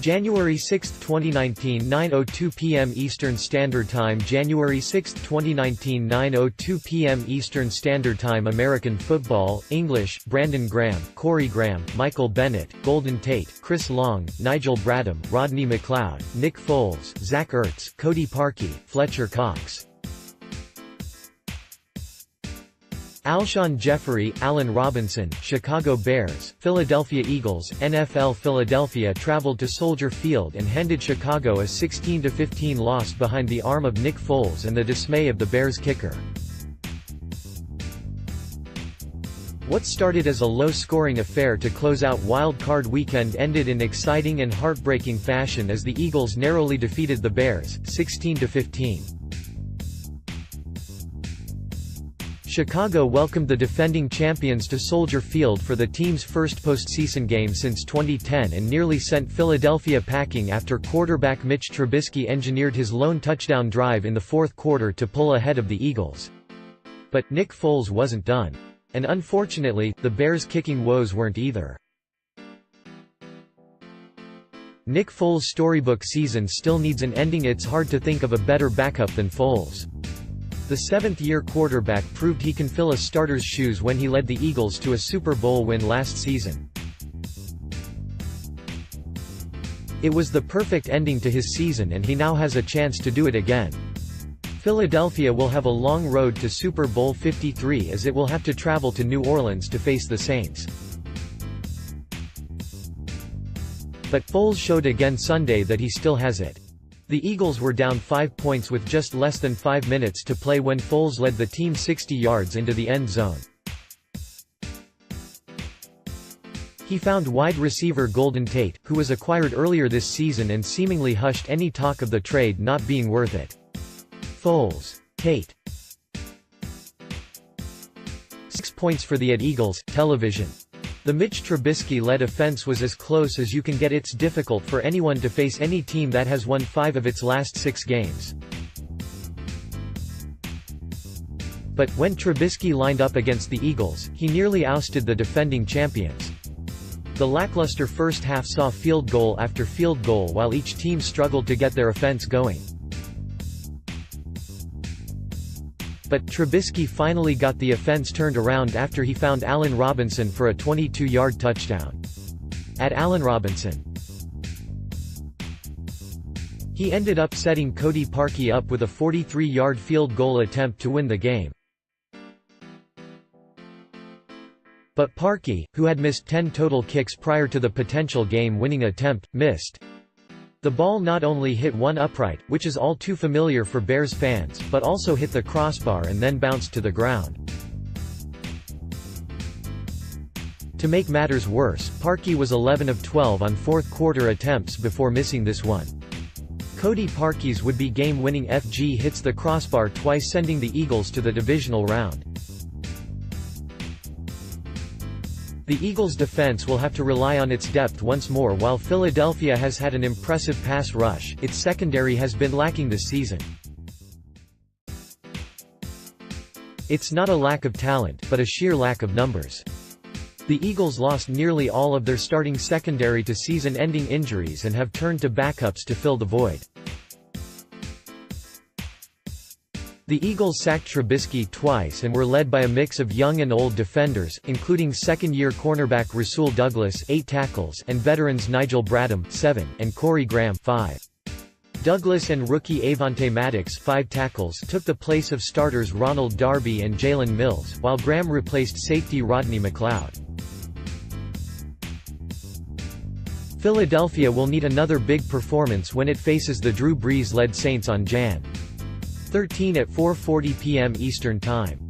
January 6, 2019 9:02 p.m. Eastern Standard Time. January 6, 2019 9:02 p.m. Eastern Standard Time. American football, English, Brandon Graham, Corey Graham, Michael Bennett, Golden Tate, Chris Long, Nigel Bradham, Rodney McLeod, Nick Foles, Zach Ertz, Cody Parkey, Fletcher Cox. Alshon Jeffery, Allen Robinson, Chicago Bears, Philadelphia Eagles. NFL Philadelphia traveled to Soldier Field and handed Chicago a 16-15 loss behind the arm of Nick Foles and the dismay of the Bears kicker. What started as a low-scoring affair to close out Wild Card Weekend ended in exciting and heartbreaking fashion as the Eagles narrowly defeated the Bears, 16-15. Chicago welcomed the defending champions to Soldier Field for the team's first postseason game since 2010 and nearly sent Philadelphia packing after quarterback Mitch Trubisky engineered his lone touchdown drive in the fourth quarter to pull ahead of the Eagles. But Nick Foles wasn't done. And unfortunately, the Bears' kicking woes weren't either. Nick Foles' storybook season still needs an ending. It's hard to think of a better backup than Foles. The seventh-year quarterback proved he can fill a starter's shoes when he led the Eagles to a Super Bowl win last season. It was the perfect ending to his season and he now has a chance to do it again. Philadelphia will have a long road to Super Bowl 53 as it will have to travel to New Orleans to face the Saints. But Foles showed again Sunday that he still has it. The Eagles were down 5 points with just less than 5 minutes to play when Foles led the team 60 yards into the end zone. He found wide receiver Golden Tate, who was acquired earlier this season and seemingly hushed any talk of the trade not being worth it. Foles. Tate. 6 points for the Eagles. Television. The Mitch Trubisky-led offense was as close as you can get. It's difficult for anyone to face any team that has won 5 of its last 6 games. But when Trubisky lined up against the Eagles, he nearly ousted the defending champions. The lackluster first half saw field goal after field goal while each team struggled to get their offense going. But Trubisky finally got the offense turned around after he found Allen Robinson for a 22-yard touchdown. At Allen Robinson, he ended up setting Cody Parkey up with a 43-yard field goal attempt to win the game. But Parkey, who had missed 10 total kicks prior to the potential game-winning attempt, missed. The ball not only hit one upright, which is all too familiar for Bears fans, but also hit the crossbar and then bounced to the ground. To make matters worse, Parkey was 11 of 12 on fourth-quarter attempts before missing this one. Cody Parkey's would-be game-winning FG hits the crossbar twice, sending the Eagles to the divisional round. The Eagles' defense will have to rely on its depth once more. While Philadelphia has had an impressive pass rush, its secondary has been lacking this season. It's not a lack of talent, but a sheer lack of numbers. The Eagles lost nearly all of their starting secondary to season-ending injuries and have turned to backups to fill the void. The Eagles sacked Trubisky twice and were led by a mix of young and old defenders, including second-year cornerback Rasul Douglas 8 tackles and veterans Nigel Bradham 7 and Corey Graham 5. Douglas and rookie Avonte Maddox 5 tackles took the place of starters Ronald Darby and Jalen Mills, while Graham replaced safety Rodney McLeod. Philadelphia will need another big performance when it faces the Drew Brees-led Saints on Jan. 13 at 4:40 p.m. Eastern Time.